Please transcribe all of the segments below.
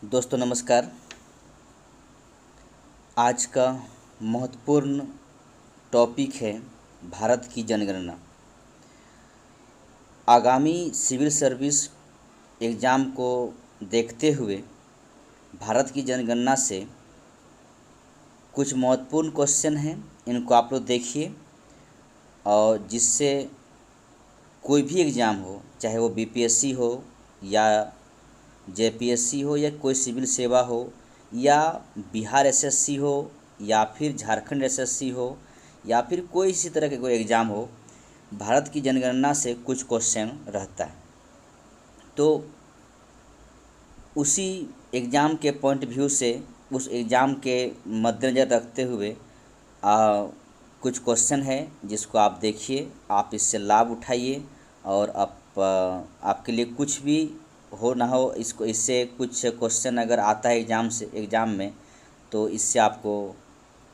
दोस्तों नमस्कार। आज का महत्वपूर्ण टॉपिक है भारत की जनगणना। आगामी सिविल सर्विस एग्ज़ाम को देखते हुए भारत की जनगणना से कुछ महत्वपूर्ण क्वेश्चन हैं, इनको आप लोग देखिए और जिससे कोई भी एग्ज़ाम हो, चाहे वो बीपीएससी हो या जेपीएससी हो या कोई सिविल सेवा हो या बिहार एसएससी हो या फिर झारखंड एसएससी हो या फिर कोई इसी तरह के कोई एग्ज़ाम हो, भारत की जनगणना से कुछ क्वेश्चन रहता है। तो उसी एग्ज़ाम के पॉइंट व्यू से, उस एग्ज़ाम के मद्देनज़र रखते हुए कुछ क्वेश्चन है जिसको आप देखिए, आप इससे लाभ उठाइए और आपके लिए कुछ भी हो ना हो, इससे कुछ क्वेश्चन अगर आता है एग्ज़ाम में तो इससे आपको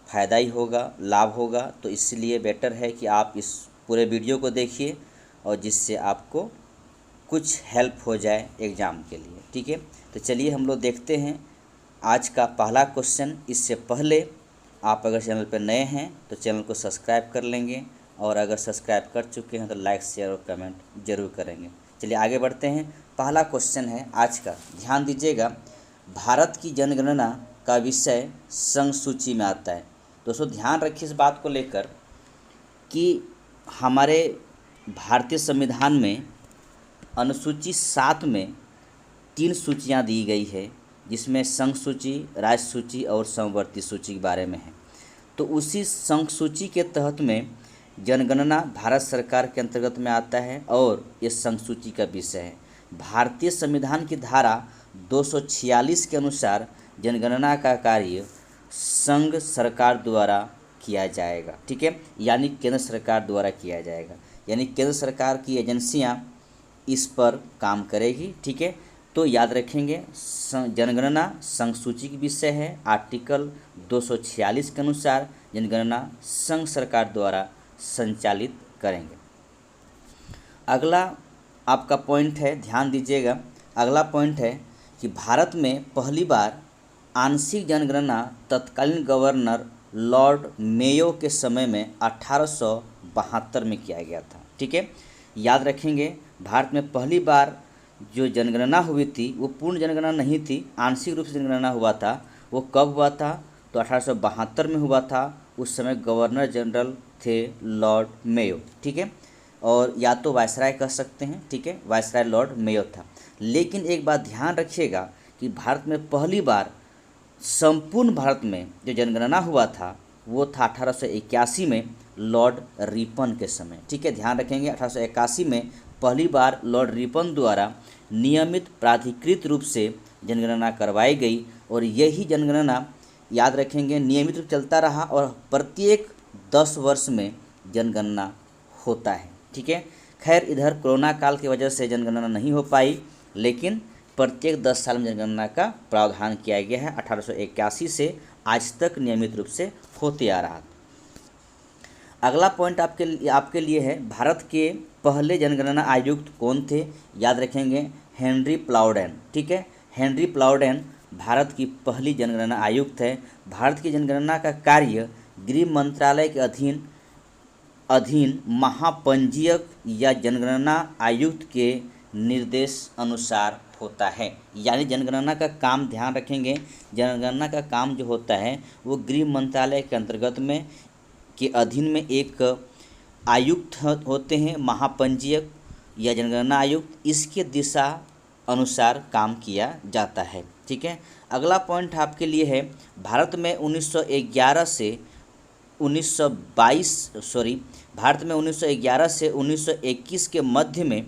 फ़ायदा ही होगा, लाभ होगा। तो इसलिए बेटर है कि आप इस पूरे वीडियो को देखिए और जिससे आपको कुछ हेल्प हो जाए एग्ज़ाम के लिए। ठीक है, तो चलिए हम लोग देखते हैं आज का पहला क्वेश्चन। इससे पहले आप अगर चैनल पर नए हैं तो चैनल को सब्सक्राइब कर लेंगे और अगर सब्सक्राइब कर चुके हैं तो लाइक शेयर और कमेंट ज़रूर करेंगे। चलिए आगे बढ़ते हैं। पहला क्वेश्चन है आज का, ध्यान दीजिएगा। भारत की जनगणना का विषय संघ सूची में आता है। दोस्तों ध्यान रखिए इस बात को लेकर कि हमारे भारतीय संविधान में अनुसूची 7 में 3 सूचियां दी गई है, जिसमें संघ सूची, राज्य सूची और समवर्ती सूची के बारे में है। तो उसी संघ सूची के तहत में जनगणना भारत सरकार के अंतर्गत में आता है और ये संघ सूची का विषय है। भारतीय संविधान की धारा 246 के अनुसार जनगणना का कार्य संघ सरकार द्वारा किया जाएगा। ठीक है, यानी केंद्र सरकार द्वारा किया जाएगा, यानी केंद्र सरकार की एजेंसियां इस पर काम करेगी। ठीक है, तो याद रखेंगे जनगणना संघ सूची की विषय है। आर्टिकल 246 के अनुसार जनगणना संघ सरकार द्वारा संचालित करेंगे। अगला आपका पॉइंट है, ध्यान दीजिएगा। अगला पॉइंट है कि भारत में पहली बार आंशिक जनगणना तत्कालीन गवर्नर लॉर्ड मेयो के समय में 1872 में किया गया था। ठीक है, याद रखेंगे भारत में पहली बार जो जनगणना हुई थी वो पूर्ण जनगणना नहीं थी, आंशिक रूप से जनगणना हुआ था। वो कब हुआ था? तो 1872 में हुआ था। उस समय गवर्नर जनरल थे लॉर्ड मेयो। ठीक है, और या तो वायसराय कह सकते हैं। ठीक है, वायसराय लॉर्ड मेयो था। लेकिन एक बात ध्यान रखिएगा कि भारत में पहली बार संपूर्ण भारत में जो जनगणना हुआ था वो था 1881 में लॉर्ड रिपन के समय। ठीक है, ध्यान रखेंगे 1881 में पहली बार लॉर्ड रिपन द्वारा नियमित प्राधिकृत रूप से जनगणना करवाई गई और यही जनगणना याद रखेंगे नियमित रूप चलता रहा और प्रत्येक 10 वर्ष में जनगणना होता है। ठीक है, खैर इधर कोरोना काल की वजह से जनगणना नहीं हो पाई, लेकिन प्रत्येक 10 साल में जनगणना का प्रावधान किया गया है। 1881 से आज तक नियमित रूप से होते आ रहा। अगला पॉइंट आपके लिए है, भारत के पहले जनगणना आयुक्त कौन थे? याद रखेंगे हेनरी प्लाउडेन। ठीक है, हेनरी प्लाउडेन भारत की पहली जनगणना आयुक्त है। भारत की जनगणना का कार्य गृह मंत्रालय के अधीन महापंजीयक या जनगणना आयुक्त के निर्देश अनुसार होता है। यानी जनगणना का काम, ध्यान रखेंगे, जनगणना का काम जो होता है वो गृह मंत्रालय के अंतर्गत में के अधीन में एक आयुक्त होते हैं, महापंजीयक या जनगणना आयुक्त। इसके दिशा अनुसार काम किया जाता है। ठीक है, अगला पॉइंट आपके लिए है, भारत में 1911 से 1921 के मध्य में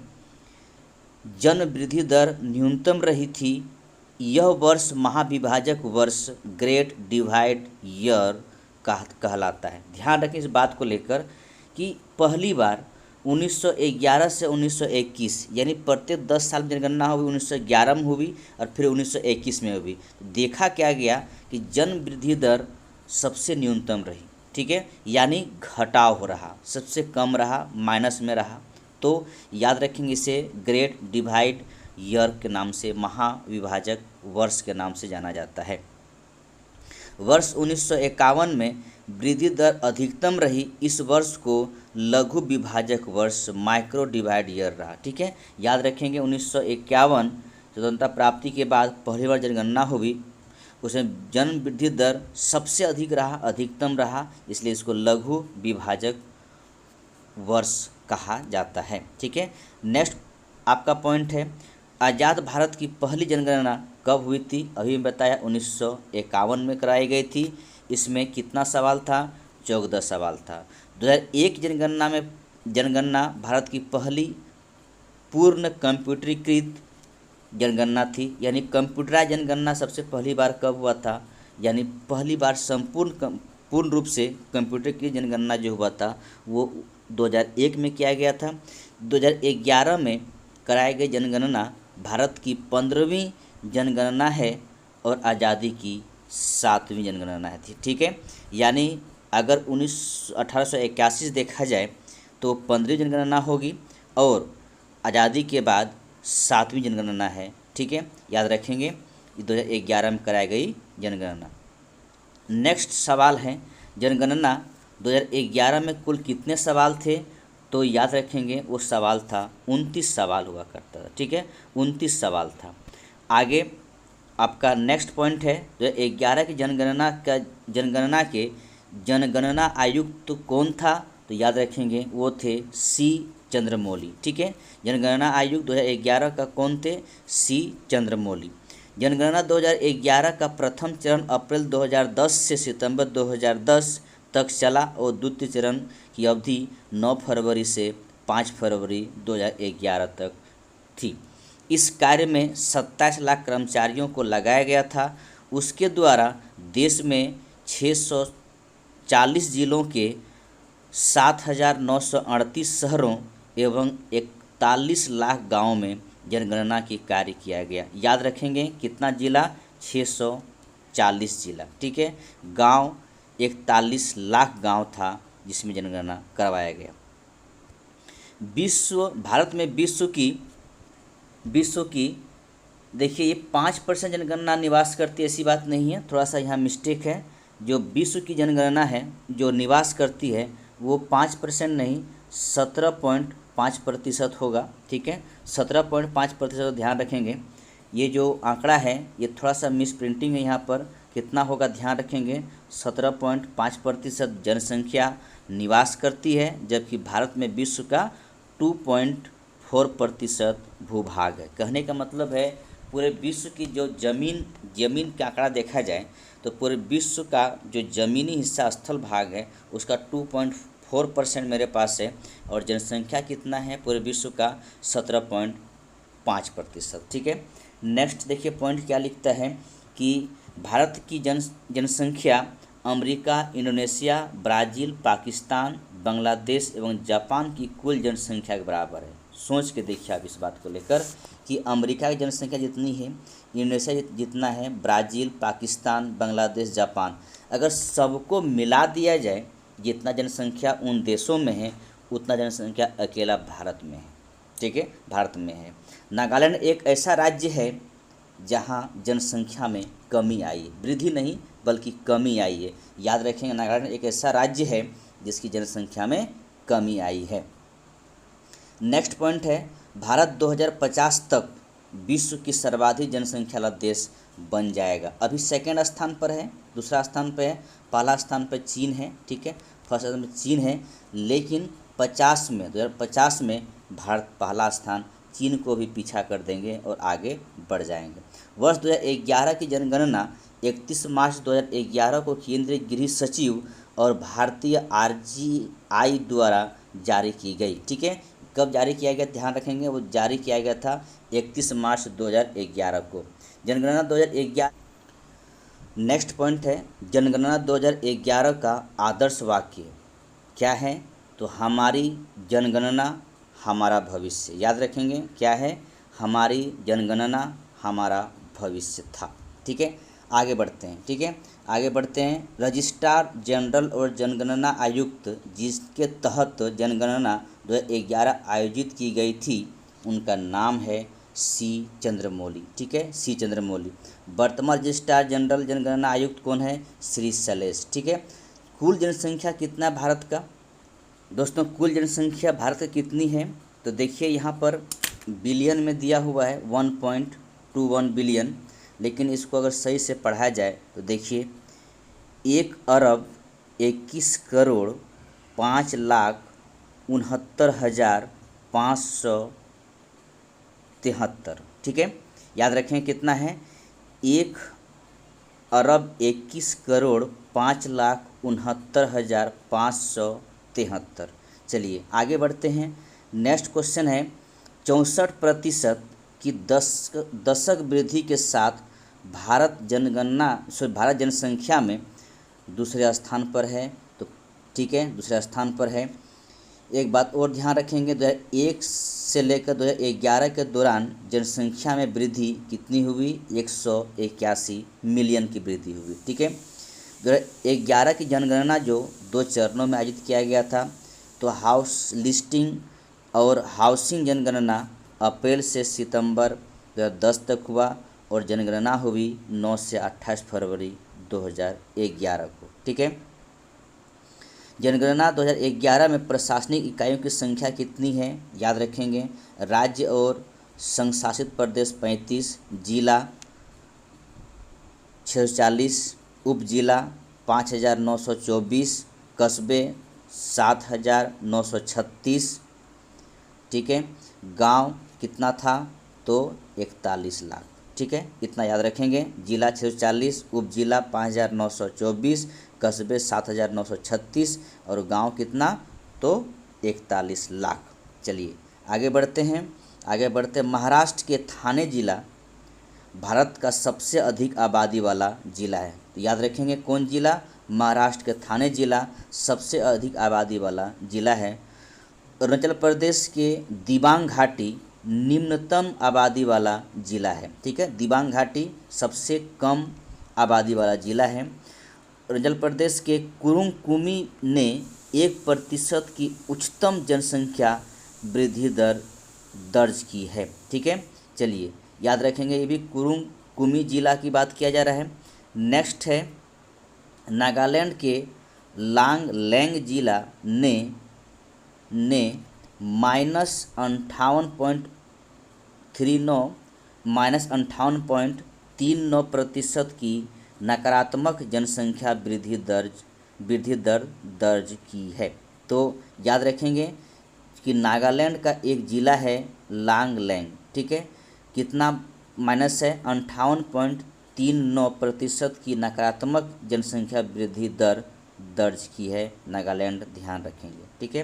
जन वृद्धि दर न्यूनतम रही थी। यह वर्ष महाविभाजक वर्ष, ग्रेट डिवाइड ईयर कहलाता है। ध्यान रखें इस बात को लेकर कि पहली बार 1911 से 1921 यानी प्रत्येक 10 साल में जनगणना हुई। 1911 में हुई और फिर 1921 में हुई। देखा क्या गया कि जन वृद्धि दर सबसे न्यूनतम रही। ठीक है, यानी घटाव हो रहा, सबसे कम रहा, माइनस में रहा। तो याद रखेंगे इसे ग्रेट डिवाइड ईयर के नाम से, महाविभाजक वर्ष के नाम से जाना जाता है। वर्ष 1951 में वृद्धि दर अधिकतम रही। इस वर्ष को लघु विभाजक वर्ष माइक्रो डिवाइड ईयर रहा। ठीक है, याद रखेंगे 1951 स्वतंत्रता प्राप्ति के बाद पहली बार जनगणना हुई, उसमें जन्म वृद्धि दर सबसे अधिक रहा, अधिकतम रहा, इसलिए इसको लघु विभाजक वर्ष कहा जाता है। ठीक है, नेक्स्ट आपका पॉइंट है आज़ाद भारत की पहली जनगणना कब हुई थी? अभी मैं बताया 1951 में कराई गई थी। इसमें कितना सवाल था? 14 सवाल था। 2001 जनगणना भारत की पहली पूर्ण कंप्यूटरीकृत जनगणना थी, यानी कंप्यूटराइज जनगणना सबसे पहली बार कब हुआ था? यानी पहली बार पूर्ण रूप से कंप्यूटरीकृत जनगणना जो हुआ था वो 2001 में किया गया था। 2011 में कराई गई जनगणना भारत की 15वीं जनगणना है और आज़ादी की 7वीं जनगणना है। ठीक है, यानी अगर 1881 से देखा जाए तो 15वीं जनगणना होगी और आज़ादी के बाद 7वीं जनगणना है। ठीक है, याद रखेंगे 2011 में कराई गई जनगणना। नेक्स्ट सवाल है जनगणना 2011 में कुल कितने सवाल थे? तो याद रखेंगे वो सवाल था 29 सवाल हुआ करता था। ठीक है, 29 सवाल था। आगे आपका नेक्स्ट पॉइंट है 2011 की जनगणना के जनगणना आयुक्त कौन था? तो याद रखेंगे वो थे सी चंद्रमौली। ठीक है, जनगणना आयुक्त 2011 का कौन थे? सी चंद्रमौली। जनगणना 2011 का प्रथम चरण अप्रैल 2010 से सितंबर 2010 तक चला और द्वितीय चरण की अवधि 9 फरवरी से 5 फरवरी 2011 तक थी। इस कार्य में 27 लाख कर्मचारियों को लगाया गया था। उसके द्वारा देश में 640 जिलों के 7,938 शहरों एवं 41 लाख गाँवों में जनगणना की कार्य किया गया। याद रखेंगे कितना जिला? 640 जिला। ठीक है, गांव 41 लाख गांव था जिसमें जनगणना करवाया गया। भारत में विश्व की देखिए ये 5% जनगणना निवास करती है, ऐसी बात नहीं है, थोड़ा सा यहाँ मिस्टेक है। जो विश्व की जनगणना है जो निवास करती है वो 5% नहीं 17.5% होगा। ठीक है, 17.5% ध्यान रखेंगे। ये जो आंकड़ा है ये थोड़ा सा मिस प्रिंटिंग है, यहाँ पर कितना होगा ध्यान रखेंगे। 17.5% जनसंख्या निवास करती है, जबकि भारत में विश्व का 2.4% भूभाग है। कहने का मतलब है पूरे विश्व की जो जमीन का आंकड़ा देखा जाए तो पूरे विश्व का जो ज़मीनी हिस्सा स्थल भाग है उसका 2.4% मेरे पास है और जनसंख्या कितना है पूरे विश्व का 17.5%। ठीक है, नेक्स्ट देखिए पॉइंट क्या लिखता है कि भारत की जनसंख्या America, Indonesia, Brazil, Pakistan, Bangladesh एवं जापान की कुल जनसंख्या के बराबर है। सोच के देखिए आप इस बात को लेकर कि अमेरिका की जनसंख्या जितनी है, इंडोनेशिया जितना है, ब्राज़ील, पाकिस्तान, बांग्लादेश, जापान, अगर सबको मिला दिया जाए जितना जनसंख्या उन देशों में है उतना जनसंख्या अकेला भारत में है। ठीक है, भारत में है। नागालैंड एक ऐसा राज्य है जहां जनसंख्या में कमी आई है, वृद्धि नहीं बल्कि कमी आई है। याद रखेंगे नागालैंड एक ऐसा राज्य है जिसकी जनसंख्या में कमी आई है। नेक्स्ट पॉइंट है भारत 2050 तक विश्व की सर्वाधिक जनसंख्या वाला देश बन जाएगा। अभी सेकेंड स्थान पर है, दूसरा स्थान पर है, पहला स्थान पर चीन है। ठीक है, फर्स्ट स्थान पर चीन है, लेकिन 2050 में भारत पहला स्थान, चीन को भी पीछा कर देंगे और आगे बढ़ जाएंगे। वर्ष 2011 की जनगणना 31 मार्च 2011 को केंद्रीय गृह सचिव और भारतीय RGI द्वारा जारी की गई। ठीक है, कब जारी किया गया ध्यान रखेंगे, वो जारी किया गया था 31 मार्च 2011 को। जनगणना 2011। नेक्स्ट पॉइंट है जनगणना 2011 का आदर्श वाक्य क्या है? तो हमारी जनगणना हमारा भविष्य। याद रखेंगे क्या है? हमारी जनगणना हमारा भविष्य था। ठीक है, आगे बढ़ते हैं। ठीक है, आगे बढ़ते हैं। रजिस्ट्रार जनरल और जनगणना आयुक्त जिसके तहत जनगणना 2011 आयोजित की गई थी उनका नाम है सी चंद्रमौली, ठीक है, सी चंद्रमौली। वर्तमान रजिस्ट्रार जनरल जनगणना आयुक्त कौन है? श्री शैलेश, ठीक है। कुल जनसंख्या कितना है भारत का? दोस्तों कुल जनसंख्या भारत की कितनी है? तो देखिए यहाँ पर बिलियन में दिया हुआ है 1.21 बिलियन, लेकिन इसको अगर सही से पढ़ा जाए तो देखिए 1,21,69,573, ठीक है। याद रखें कितना है? 1,21,05,69,573। चलिए आगे बढ़ते हैं। नेक्स्ट क्वेश्चन है 64% की दशक वृद्धि के साथ भारत जनसंख्या में दूसरे स्थान पर है। तो ठीक है, दूसरे स्थान पर है। एक बात और ध्यान रखेंगे, 2001 से लेकर 2011 के दौरान जनसंख्या में वृद्धि कितनी हुई? 181 मिलियन की वृद्धि हुई, ठीक है। 2011 की जनगणना जो 2 चरणों में आयोजित किया गया था, तो हाउस लिस्टिंग और हाउसिंग जनगणना अप्रैल से सितंबर 2010 तक हुआ और जनगणना हुई 9 से 28 फरवरी 2011 को, ठीक है। जनगणना 2011 में प्रशासनिक इकाइयों की संख्या कितनी है? याद रखेंगे, राज्य और संघ शासित प्रदेश 35, जिला 640, उप जिला 5,924, कस्बे 7,936, ठीक है। गांव कितना था? तो 41 लाख, ठीक है, इतना याद रखेंगे। जिला 640, उप जिला 5,924, कस्बे 7,936 और गांव कितना? तो 41 लाख। चलिए आगे बढ़ते हैं। महाराष्ट्र के थाने जिला भारत का सबसे अधिक आबादी वाला जिला है। तो याद रखेंगे कौन जिला? महाराष्ट्र के थाने जिला सबसे अधिक आबादी वाला जिला है। अरुणाचल प्रदेश के दिबांग घाटी निम्नतम आबादी वाला जिला है, ठीक है। दिबांग घाटी सबसे कम आबादी वाला जिला है। अरुणाचल प्रदेश के कुरुंग कुमी ने 1% की उच्चतम जनसंख्या वृद्धि दर दर्ज की है, ठीक है। चलिए याद रखेंगे, ये भी कुरुंग कुमी जिला की बात किया जा रहा है। नेक्स्ट है नागालैंड के लांग लेंग जिला ने -58.39% की नकारात्मक जनसंख्या वृद्धि दर दर्ज की है। तो याद रखेंगे कि नागालैंड का एक ज़िला है लांग लेंग, ठीक है, कितना माइनस है? 58.39% की नकारात्मक जनसंख्या वृद्धि दर दर्ज की है नागालैंड, ध्यान रखेंगे, ठीक है।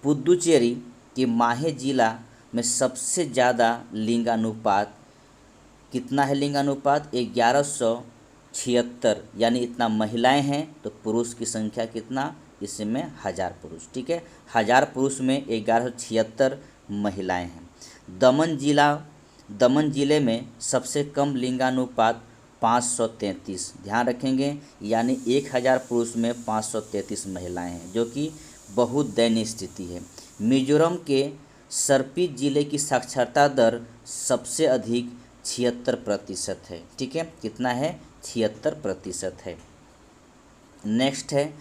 पुदुचेरी के माहे जिला में सबसे ज़्यादा लिंगानुपात कितना है? लिंगानुपात 1176, यानी इतना महिलाएं हैं, तो पुरुष की संख्या कितना? इसमें 1000 पुरुष, ठीक है। 1000 पुरुष में 1176 महिलाएं हैं। दमन जिले में सबसे कम लिंगानुपात 533, ध्यान रखेंगे, यानी 1000 पुरुष में 533 महिलाएं हैं, जो कि बहुत दयनीय स्थिति है। मिजोरम के सरपीत जिले की साक्षरता दर सबसे अधिक 76% है, ठीक है, कितना है? 76% है। नेक्स्ट है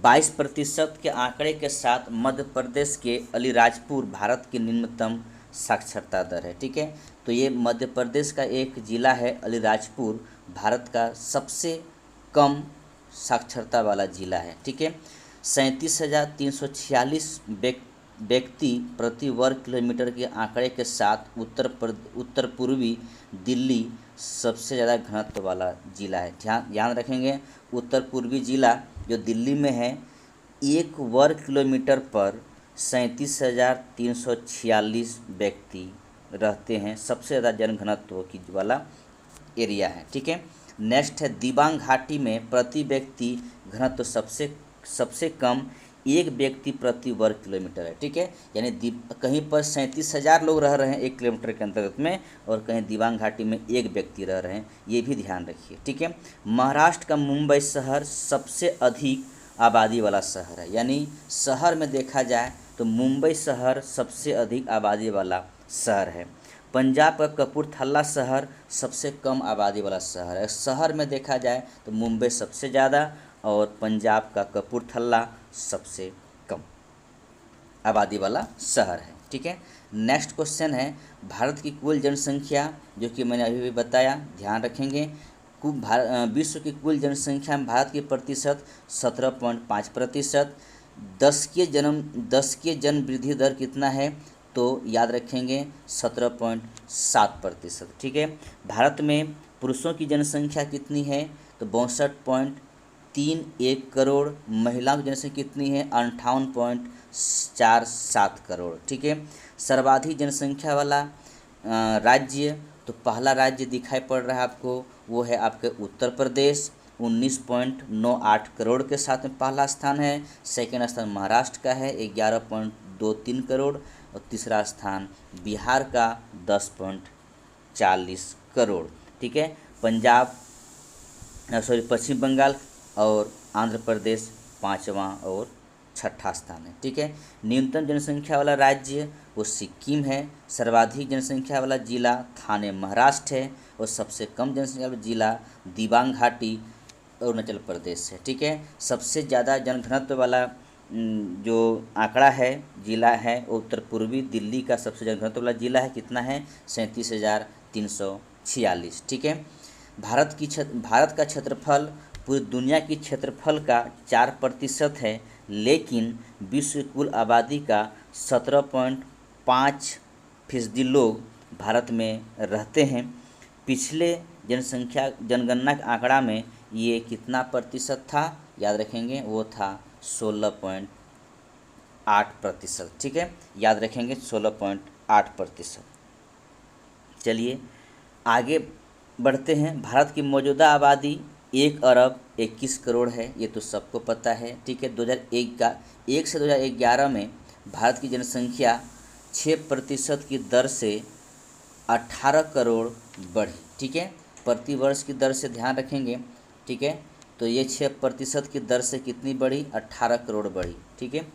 22% के आंकड़े के साथ मध्य प्रदेश के अलीराजपुर भारत की निम्नतम साक्षरता दर है, ठीक है। तो ये मध्य प्रदेश का एक ज़िला है अलीराजपुर, भारत का सबसे कम साक्षरता वाला ज़िला है, ठीक है। 37,346 व्यक्ति प्रति वर्ग किलोमीटर के आंकड़े के साथ उत्तर पूर्वी दिल्ली सबसे ज़्यादा घनत्व वाला ज़िला है। ध्यान रखेंगे, उत्तर पूर्वी ज़िला जो दिल्ली में है, 1 वर्ग किलोमीटर पर 37,346 व्यक्ति रहते हैं, सबसे ज़्यादा जनघनत्व की वाला एरिया है, ठीक है। नेक्स्ट है दिबांग घाटी में प्रति व्यक्ति घनत्व सबसे कम 1 व्यक्ति प्रति वर्ग किलोमीटर है, ठीक है। यानी कहीं पर 37,000 लोग रह रहे हैं 1 किलोमीटर के अंतर्गत में, और कहीं दिबांग घाटी में 1 व्यक्ति रह रहे हैं, ये भी ध्यान रखिए, ठीक है। महाराष्ट्र का मुंबई शहर सबसे अधिक आबादी वाला शहर है, यानी शहर में देखा जाए तो मुंबई शहर सबसे अधिक आबादी वाला शहर है। पंजाब का कपूरथला शहर सबसे कम आबादी वाला शहर है। शहर में देखा जाए तो मुंबई सबसे ज़्यादा और पंजाब का कपूरथला सबसे कम आबादी वाला शहर है। ठीक है, नेक्स्ट क्वेश्चन है भारत की कुल जनसंख्या, जो कि मैंने अभी भी बताया, ध्यान रखेंगे। विश्व की कुल जनसंख्या में भारत की प्रतिशत 17.5%। दस के जन्म वृद्धि दर कितना है, तो याद रखेंगे 17.7%। ठीक है, भारत में पुरुषों की जनसंख्या कितनी है, तो 62.31 करोड़। महिलाओं की जनसंख्या कितनी है, 58.47 करोड़। ठीक है, सर्वाधिक जनसंख्या वाला राज्य, तो पहला राज्य दिखाई पड़ रहा है आपको, वो है आपके उत्तर प्रदेश, 19.98 करोड़ के साथ में पहला स्थान है। सेकेंड स्थान महाराष्ट्र का है 11.23 करोड़ और तीसरा स्थान बिहार का 10.40 करोड़। ठीक है, पश्चिम बंगाल और आंध्र प्रदेश पाँचवां और छठा स्थान है। ठीक है, न्यूनतम जनसंख्या वाला राज्य वो सिक्किम है। सर्वाधिक जनसंख्या वाला जिला थाने महाराष्ट्र है और सबसे कम जनसंख्या वाला जिला दिबांग घाटी अरुणाचल प्रदेश है। ठीक है, सबसे ज़्यादा जनघनत्व वाला जो आंकड़ा है जिला है उत्तर पूर्वी दिल्ली का सबसे जनघनत्व वाला जिला है, कितना है, 37,346। ठीक है, भारत का क्षेत्रफल पूरी दुनिया की क्षेत्रफल का 4% है, लेकिन विश्व की कुल आबादी का 17.5% लोग भारत में रहते हैं। पिछले जनगणना के आंकड़ा में ये कितना प्रतिशत था, याद रखेंगे, वो था 16.8%। ठीक है, याद रखेंगे 16.8%। चलिए आगे बढ़ते हैं। भारत की मौजूदा आबादी 1 अरब 21 करोड़ है, ये तो सबको पता है। ठीक है, 2001 से 2011 में भारत की जनसंख्या 6% की दर से 18 करोड़ बढ़ी। ठीक है, प्रतिवर्ष की दर से ध्यान रखेंगे। ठीक है, तो ये 6% की दर से कितनी बढ़ी, 18 करोड़ बढ़ी। ठीक है,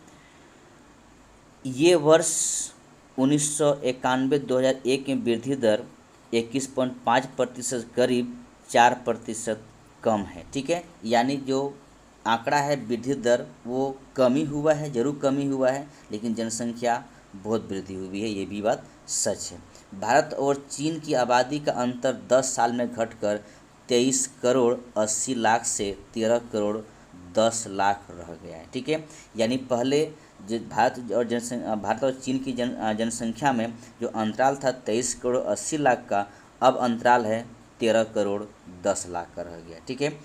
ये वर्ष 1991-2001 में वृद्धि दर 21.5%, करीब 4% कम है। ठीक है, यानी जो आंकड़ा है वृद्धि दर वो कमी हुआ है, जरूर कमी हुआ है, लेकिन जनसंख्या बहुत वृद्धि हुई है, ये भी बात सच है। भारत और चीन की आबादी का अंतर 10 साल में घटकर 23 करोड़ 80 लाख से 13 करोड़ 10 लाख रह गया है। ठीक है, यानी पहले भारत और चीन की जनसंख्या में जो अंतराल था 23 करोड़ 80 लाख का, अब अंतराल है 13 करोड़ 10 लाख का रह गया। ठीक है,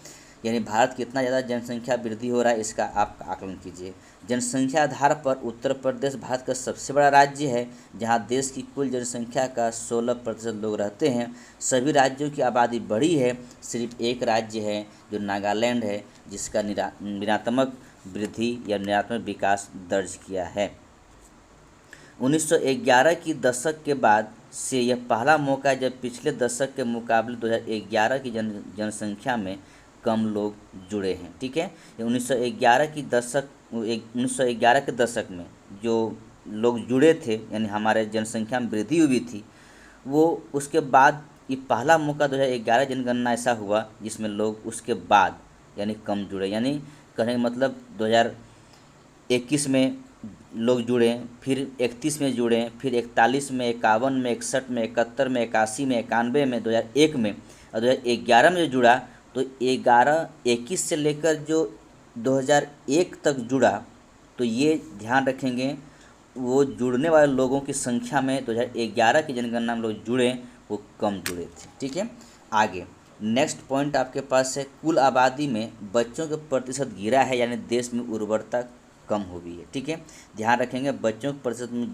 यानी भारत कितना ज़्यादा जनसंख्या वृद्धि हो रहा है, इसका आप आकलन कीजिए। जनसंख्या आधार पर उत्तर प्रदेश भारत का सबसे बड़ा राज्य है, जहां देश की कुल जनसंख्या का 16% लोग रहते हैं। सभी राज्यों की आबादी बढ़ी है, सिर्फ एक राज्य है जो नागालैंड है, जिसका ऋणात्मक वृद्धि या ऋणात्मक विकास दर्ज किया है। 1911 की दशक के बाद से यह पहला मौका है जब पिछले दशक के मुकाबले 2011 की जनसंख्या में कम लोग जुड़े हैं। ठीक है, 1911 के दशक में जो लोग जुड़े थे, यानी हमारे जनसंख्या में वृद्धि हुई थी, वो उसके बाद ये पहला मौका 2011 जनगणना ऐसा हुआ जिसमें लोग उसके बाद यानी कम जुड़े, यानी कहने का मतलब 2021 में लोग जुड़े, फिर 31 में जुड़े, फिर 41 में, 51 में, 61 में, 71 में, 81 में, 91 में, 2001 में और 2011 में जो जुड़ा, तो 21 से लेकर जो 2001 तक जुड़ा, तो ये ध्यान रखेंगे वो जुड़ने वाले लोगों की संख्या में 2011 की जनगणना में लोग जुड़े वो कम जुड़े थे। ठीक है, आगे नेक्स्ट पॉइंट आपके पास है, कुल आबादी में बच्चों का प्रतिशत गिरा है, यानी देश में उर्वरता कम हो गई है। ठीक है, ध्यान रखेंगे बच्चों के प्रतिशत में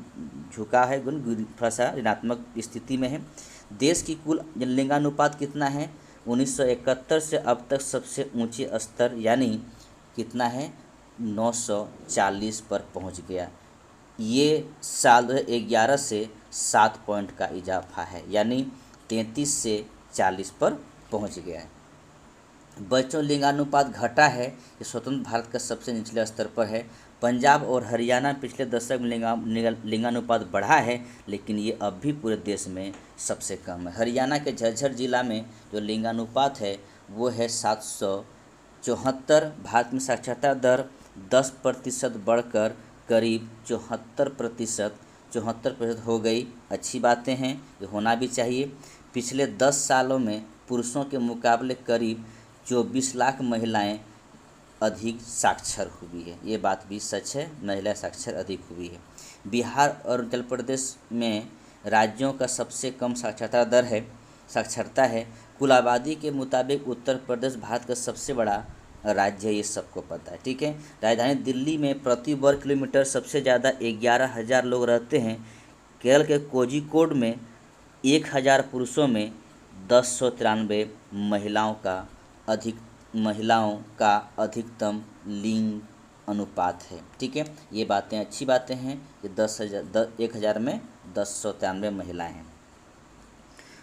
झुका है, थोड़ा सा ऋणात्मक स्थिति में है। देश की कुल लिंगानुपात कितना है, 1971 से अब तक सबसे ऊंचे स्तर यानी कितना है, 940 पर पहुंच गया। ये साल 2011 से 7 पॉइंट का इजाफा है, यानी 33 से 40 पर पहुंच गया है। बच्चों लिंगानुपात घटा है, ये स्वतंत्र भारत का सबसे निचले स्तर पर है, पंजाब और हरियाणा पिछले दशक में लिंगानुपात बढ़ा है, लेकिन ये अब भी पूरे देश में सबसे कम है। हरियाणा के झज्जर जिला में जो लिंगानुपात है वो है 774। भारत में साक्षरता दर 10% बढ़कर करीब 74% हो गई। अच्छी बातें हैं, ये होना भी चाहिए। पिछले 10 सालों में पुरुषों के मुकाबले करीब 24 लाख महिलाएं अधिक साक्षर हुई है। ये बात भी सच है, महिला साक्षर अधिक हुई है। बिहार और उत्तर प्रदेश में राज्यों का सबसे कम साक्षरता है। कुल आबादी के मुताबिक उत्तर प्रदेश भारत का सबसे बड़ा राज्य है, ये सबको पता है, ठीक है। राजधानी दिल्ली में प्रति वर्ग किलोमीटर सबसे ज़्यादा 11,000 लोग रहते हैं। केरल के कोझिकोड में 1,000 पुरुषों में 1093 महिलाओं का अधिकतम लिंग अनुपात है, ठीक है। ये बातें अच्छी बातें हैं कि 1,000 में 1093 महिलाएं हैं।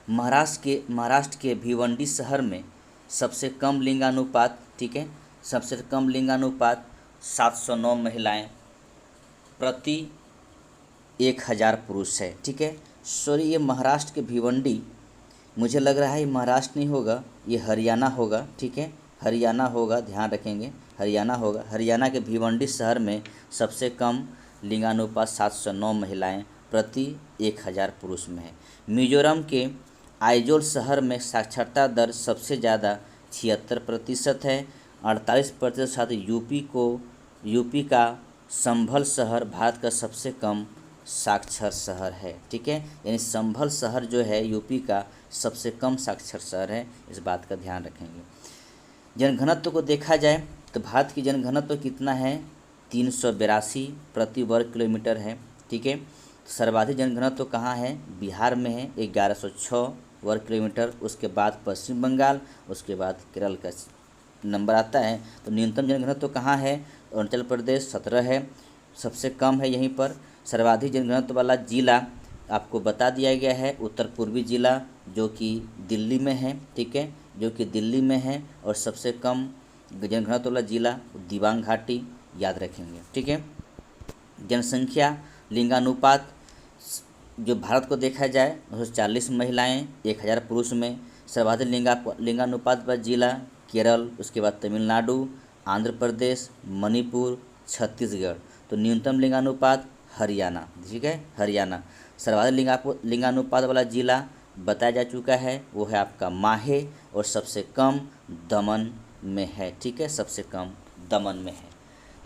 महाराष्ट्र के भिवंडी शहर में सबसे कम लिंगानुपात, ठीक है, सबसे कम लिंगानुपात 709 महिलाएं प्रति 1,000 पुरुष है, ठीक है। सॉरी, ये महाराष्ट्र के भिवंडी, मुझे लग रहा है ये महाराष्ट्र नहीं होगा, ये हरियाणा होगा, ठीक है, हरियाणा होगा, ध्यान रखेंगे, हरियाणा होगा। हरियाणा के भिवंडी शहर में सबसे कम लिंगानुपात 709 महिलाएं प्रति 1,000 पुरुष में है। मिजोरम के आइजोल शहर में साक्षरता दर सबसे ज़्यादा 76% है। 48% साथ यूपी का संभल शहर भारत का सबसे कम साक्षर शहर है, ठीक है। यानी संभल शहर जो है यूपी का सबसे कम साक्षर शहर है, इस बात का ध्यान रखेंगे। जनघनत्व को देखा जाए तो भारत की जनघनत्व कितना है, 382 प्रति वर्ग किलोमीटर है, ठीक है। सर्वाधिक जनघनत्व कहाँ है, बिहार में है, 1106 वर्ग किलोमीटर। उसके बाद पश्चिम बंगाल, उसके बाद केरल का नंबर आता है। तो न्यूनतम जनघनत्व कहाँ है, अरुणाचल प्रदेश 17 है, सबसे कम है यहीं पर। सर्वाधिक जनघनत्व वाला जिला आपको बता दिया गया है, उत्तर पूर्वी जिला जो कि दिल्ली में है, ठीक है, जो कि दिल्ली में है। और सबसे कम जनघनत्व वाला जिला दिबांग घाटी, याद रखेंगे, ठीक है। जनसंख्या लिंगानुपात जो भारत को देखा जाए 240 महिलाएं 1,000 पुरुष में। सर्वाधिक लिंगानुपात वाला जिला केरल, उसके बाद तमिलनाडु, आंध्र प्रदेश, मणिपुर, छत्तीसगढ़। तो न्यूनतम लिंगानुपात हरियाणा, ठीक है, हरियाणा। सर्वाधिक लिंगानुपात वाला जिला बताया जा चुका है, वो है आपका माहे, और सबसे कम दमन में है, ठीक है, सबसे कम दमन में है।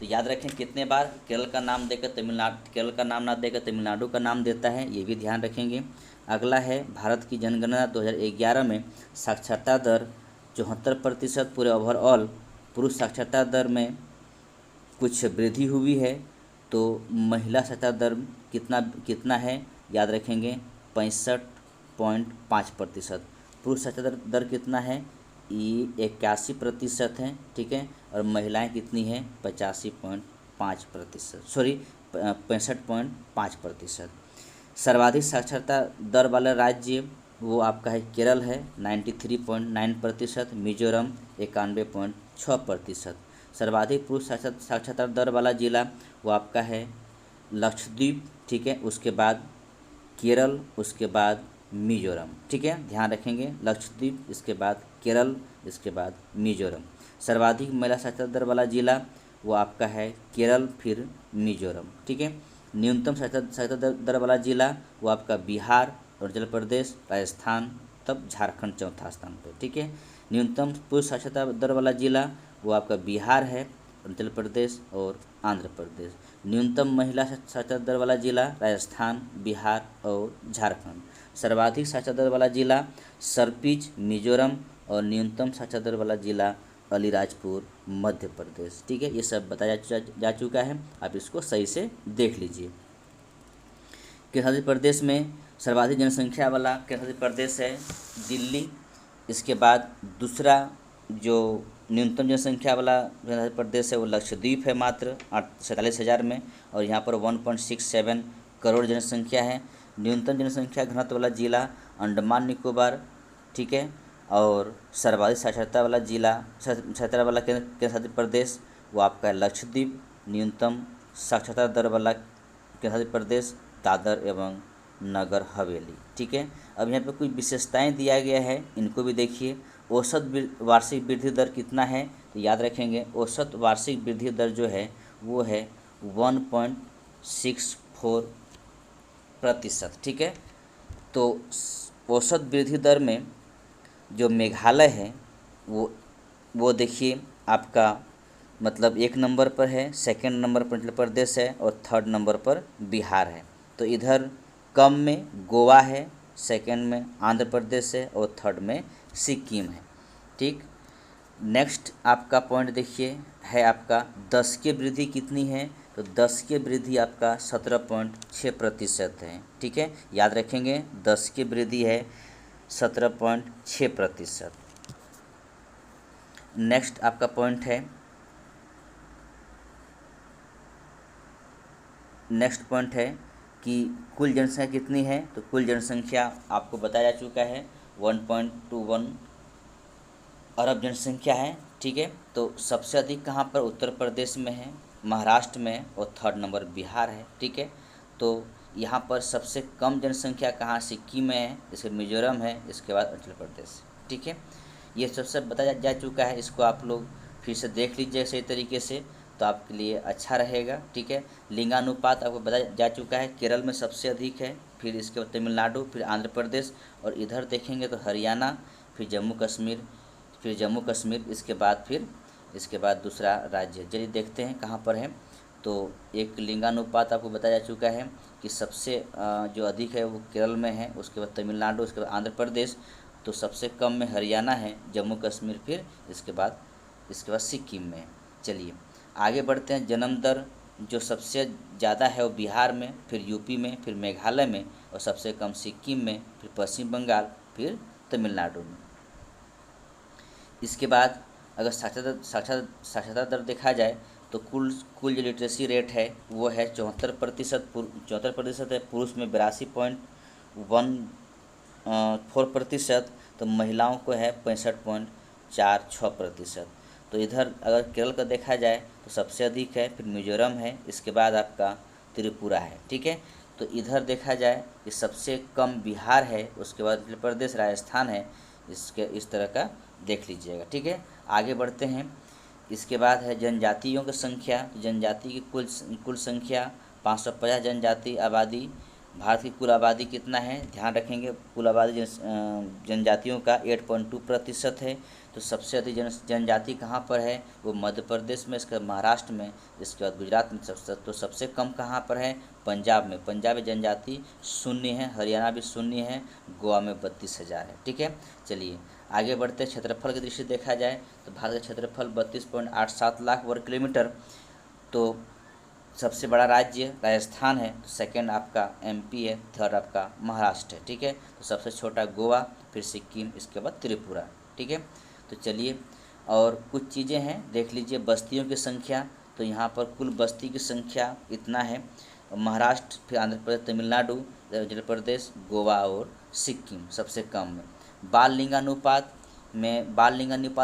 तो याद रखें कितने बार केरल का नाम देकर केरल का नाम ना देकर तमिलनाडु का नाम देता है, ये भी ध्यान रखेंगे। अगला है भारत की जनगणना 2011 में साक्षरता दर 74%। पूरे ओवरऑल पुरुष साक्षरता दर में कुछ वृद्धि हुई है, तो महिला साक्षरता दर कितना है, याद रखेंगे 65.5%। पुरुष साक्षरता दर कितना है, ये 81% है, ठीक है। और महिलाएं कितनी हैं, 85.5%, सॉरी 65.5%। सर्वाधिक साक्षरता दर वाला राज्य वो आपका है केरल है, 93.9%। मिजोरम 91.6%। सर्वाधिक पुरुष साक्षरता दर वाला जिला वो आपका है लक्षद्वीप, ठीक है, उसके बाद केरल, उसके बाद मिजोरम, ठीक है, ध्यान रखेंगे, लक्षद्वीप, इसके बाद केरल, इसके बाद मिजोरम। सर्वाधिक महिला साक्षरता दर वाला जिला वो आपका है केरल, फिर मिजोरम, ठीक है। न्यूनतम साक्षरता दर वाला जिला वो आपका बिहार, अरुणाचल प्रदेश, राजस्थान, तब झारखंड चौथा स्थान पर, ठीक है। न्यूनतम पुरुष साक्षरता दर वाला जिला वो आपका बिहार है, अरुणाचल प्रदेश और आंध्र प्रदेश। न्यूनतम महिला साक्षरता दर वाला जिला राजस्थान, बिहार और झारखंड। सर्वाधिक साक्षरता दर वाला जिला सरपीच, मिजोरम, और न्यूनतम साक्षरता दर वाला जिला अलीराजपुर, मध्य प्रदेश, ठीक है। ये सब बताया जा चुका है, आप इसको सही से देख लीजिए। केंद्र प्रदेश में सर्वाधिक जनसंख्या वाला केंद्र प्रदेश है दिल्ली। इसके बाद दूसरा जो न्यूनतम जनसंख्या वाला केंद्र प्रदेश है वो लक्षद्वीप है, मात्र 47,000 में, और यहाँ पर 1.67 करोड़ जनसंख्या है। न्यूनतम जनसंख्या घनत्व वाला जिला अंडमान निकोबार, ठीक है। और सर्वाधिक साक्षरता वाला जिला साक्षरता वाला केंद्र शासित प्रदेश वो आपका है लक्षद्वीप, न्यूनतम साक्षरता दर वाला केंद्र शासित प्रदेश दादर एवं नगर हवेली। ठीक है, अब यहाँ पे कुछ विशेषताएं दिया गया है, इनको भी देखिए। औसत वार्षिक वृद्धि दर कितना है, तो याद रखेंगे औसत वार्षिक वृद्धि दर जो है वो है 1.64%। ठीक है, तो औसत वृद्धि दर में जो मेघालय है वो देखिए आपका मतलब 1 नंबर पर है, सेकंड नंबर पर अरुणाचल प्रदेश है और थर्ड नंबर पर बिहार है। तो इधर कम में गोवा है, सेकंड में आंध्र प्रदेश है और थर्ड में सिक्किम है। ठीक, नेक्स्ट आपका पॉइंट देखिए है आपका 10 की वृद्धि कितनी है, तो 10 की वृद्धि आपका 17.6% है। ठीक है, याद रखेंगे 10 की वृद्धि है 17.6%। नेक्स्ट आपका पॉइंट है, नेक्स्ट पॉइंट है कि कुल जनसंख्या कितनी है, तो कुल जनसंख्या आपको बताया जा चुका है 1.21 अरब जनसंख्या है। ठीक है, तो सबसे अधिक कहाँ पर उत्तर प्रदेश में है, महाराष्ट्र में और थर्ड नंबर बिहार है। ठीक है, तो यहाँ पर सबसे कम जनसंख्या कहाँ, सिक्किम में है, इसके मिजोरम है, इसके बाद अरुणाचल प्रदेश। ठीक है, ये सबसे बताया जा चुका है, इसको आप लोग फिर से देख लीजिए सही तरीके से, तो आपके लिए अच्छा रहेगा। ठीक है, लिंगानुपात आपको बताया जा चुका है, केरल में सबसे अधिक है, फिर इसके बाद तमिलनाडु, फिर आंध्र प्रदेश और इधर देखेंगे तो हरियाणा, फिर जम्मू कश्मीर, इसके बाद दूसरा राज्य। चलिए देखते हैं कहाँ पर है। तो एक लिंगानुपात आपको बताया जा चुका है कि सबसे जो अधिक है वो केरल में है, उसके बाद तमिलनाडु, उसके बाद आंध्र प्रदेश, तो सबसे कम में हरियाणा है, जम्मू कश्मीर, फिर इसके बाद सिक्किम में है। चलिए आगे बढ़ते हैं। जन्म दर जो सबसे ज़्यादा है वो बिहार में, फिर यूपी में, फिर मेघालय में और सबसे कम सिक्किम में, फिर पश्चिम बंगाल, फिर तमिलनाडु में। इसके बाद अगर साक्षरता दर देखा जाए तो कुल जो लिटरेसी रेट है वो है 74% है, पुरुष में 82.14%, तो महिलाओं को है 65.46%। तो इधर अगर केरल का देखा जाए तो सबसे अधिक है, फिर मिजोरम है, इसके बाद आपका त्रिपुरा है। ठीक है, तो इधर देखा जाए कि सबसे कम बिहार है, उसके बाद उत्तर प्रदेश, राजस्थान है, इसके इस तरह का देख लीजिएगा। ठीक है, आगे बढ़ते हैं। इसके बाद है जनजातियों की संख्या। जनजाति की कुल संख्या 550 जनजाति आबादी। भारत की कुल आबादी कितना है, ध्यान रखेंगे कुल आबादी जनजातियों का 8.2% है। तो सबसे अधिक जनजाति कहाँ पर है, वो मध्य प्रदेश में, इसके महाराष्ट्र में, इसके बाद गुजरात में। तो सबसे कम कहाँ पर है, पंजाब में। पंजाब में जनजाति 0 है, हरियाणा भी 0 है, गोवा में 32,000 है। ठीक है, चलिए आगे बढ़ते हैं। क्षेत्रफल की दृष्टि देखा जाए तो भारत का क्षेत्रफल 32.87 लाख वर्ग किलोमीटर। तो सबसे बड़ा राज्य राजस्थान है, सेकंड आपका एमपी है, थर्ड आपका महाराष्ट्र है। ठीक है, तो सबसे छोटा गोवा, फिर सिक्किम, इसके बाद त्रिपुरा। ठीक है, तो चलिए और कुछ चीज़ें हैं देख लीजिए। बस्तियों की संख्या, तो यहाँ पर कुल बस्ती की संख्या इतना है, महाराष्ट्र, फिर आंध्र प्रदेश, तमिलनाडु, अरुणाचल प्रदेश, गोवा और सिक्किम सबसे कम में। बाल लिंगानुपात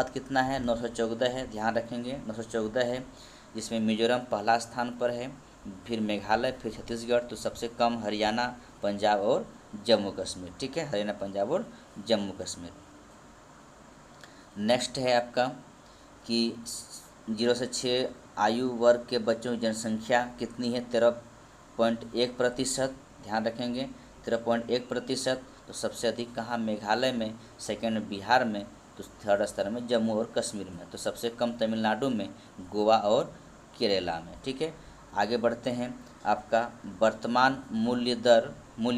कितना है, 914 है, ध्यान रखेंगे 914 है, जिसमें मिजोरम पहला स्थान पर है, फिर मेघालय, फिर छत्तीसगढ़, तो सबसे कम हरियाणा, पंजाब और जम्मू कश्मीर। ठीक है, हरियाणा, पंजाब और जम्मू कश्मीर। नेक्स्ट है आपका कि 0 से 6 आयु वर्ग के बच्चों की जनसंख्या कितनी है, 13.1%, ध्यान रखेंगे 13.1%। तो सबसे अधिक कहाँ, मेघालय में, सेकंड बिहार में, तो थर्ड स्तर में जम्मू और कश्मीर में, तो सबसे कम तमिलनाडु में, गोवा और केरला में। ठीक है, आगे बढ़ते हैं। आपका वर्तमान मूल्य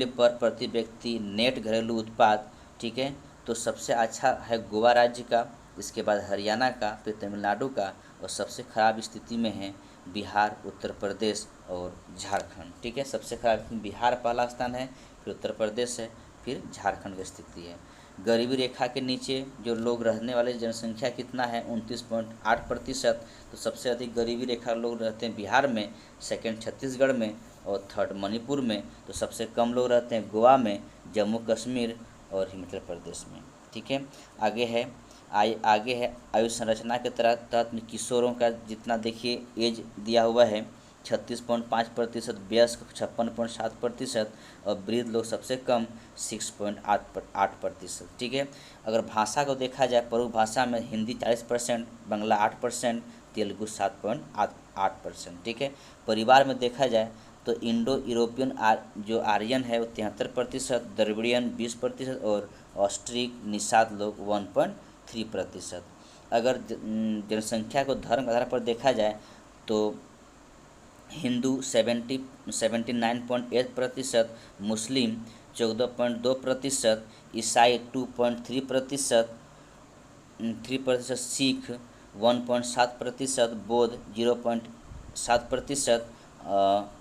पर प्रति व्यक्ति नेट घरेलू उत्पाद। ठीक है, तो सबसे अच्छा है गोवा राज्य का, इसके बाद हरियाणा का, फिर तमिलनाडु का, और सबसे खराब स्थिति में है बिहार, उत्तर प्रदेश और झारखंड। ठीक है, सबसे खराब बिहार पहला स्थान है, फिर उत्तर प्रदेश है, फिर झारखंड की स्थिति है। गरीबी रेखा के नीचे जो लोग रहने वाले जनसंख्या कितना है, 29.8%। तो सबसे अधिक गरीबी रेखा लोग रहते हैं बिहार में, सेकंड छत्तीसगढ़ में और थर्ड मणिपुर में। तो सबसे कम लोग रहते हैं गोवा में, जम्मू कश्मीर और हिमाचल प्रदेश में। ठीक है, आगे है आयु संरचना के तहत किशोरों का जितना देखिए एज दिया हुआ है 36.5%, वयस्क 56.7% और वृद्ध लोग सबसे कम 6.8%। ठीक है। अगर भाषा को देखा जाए, प्रमुख भाषा में हिंदी 40%, बांग्ला 8%, तेलुगु 7.8%। ठीक है। परिवार में देखा जाए तो इंडो यूरोपियन जो आर्यन है वो 73%, द्रविडियन 20% और ऑस्ट्रिक निषाद लोग 1.3%। अगर जनसंख्या को धर्म के आधार पर देखा जाए तो हिंदू 79.8%, मुस्लिम 14.2%, ईसाई 2.3%, सिख 1.7%, बौद्ध 0.7%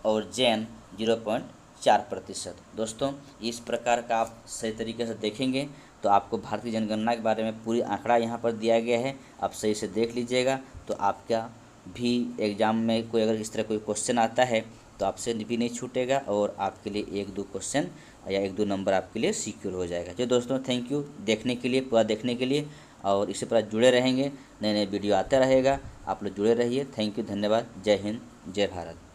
और जैन 0.4%। दोस्तों, इस प्रकार का आप सही तरीके से देखेंगे तो आपको भारतीय जनगणना के बारे में पूरी आंकड़ा यहाँ पर दिया गया है, आप सही से देख लीजिएगा तो आपका भी एग्ज़ाम में कोई अगर इस तरह कोई क्वेश्चन आता है तो आपसे भी नहीं छूटेगा और आपके लिए 1-2 क्वेश्चन या 1-2 नंबर आपके लिए सिक्योर हो जाएगा। तो दोस्तों, थैंक यू देखने के लिए, पूरा देखने के लिए, और इसी प्रकार जुड़े रहेंगे, नए नए वीडियो आता रहेगा, आप लोग जुड़े रहिए। थैंक यू, धन्यवाद। जय हिंद, जय भारत।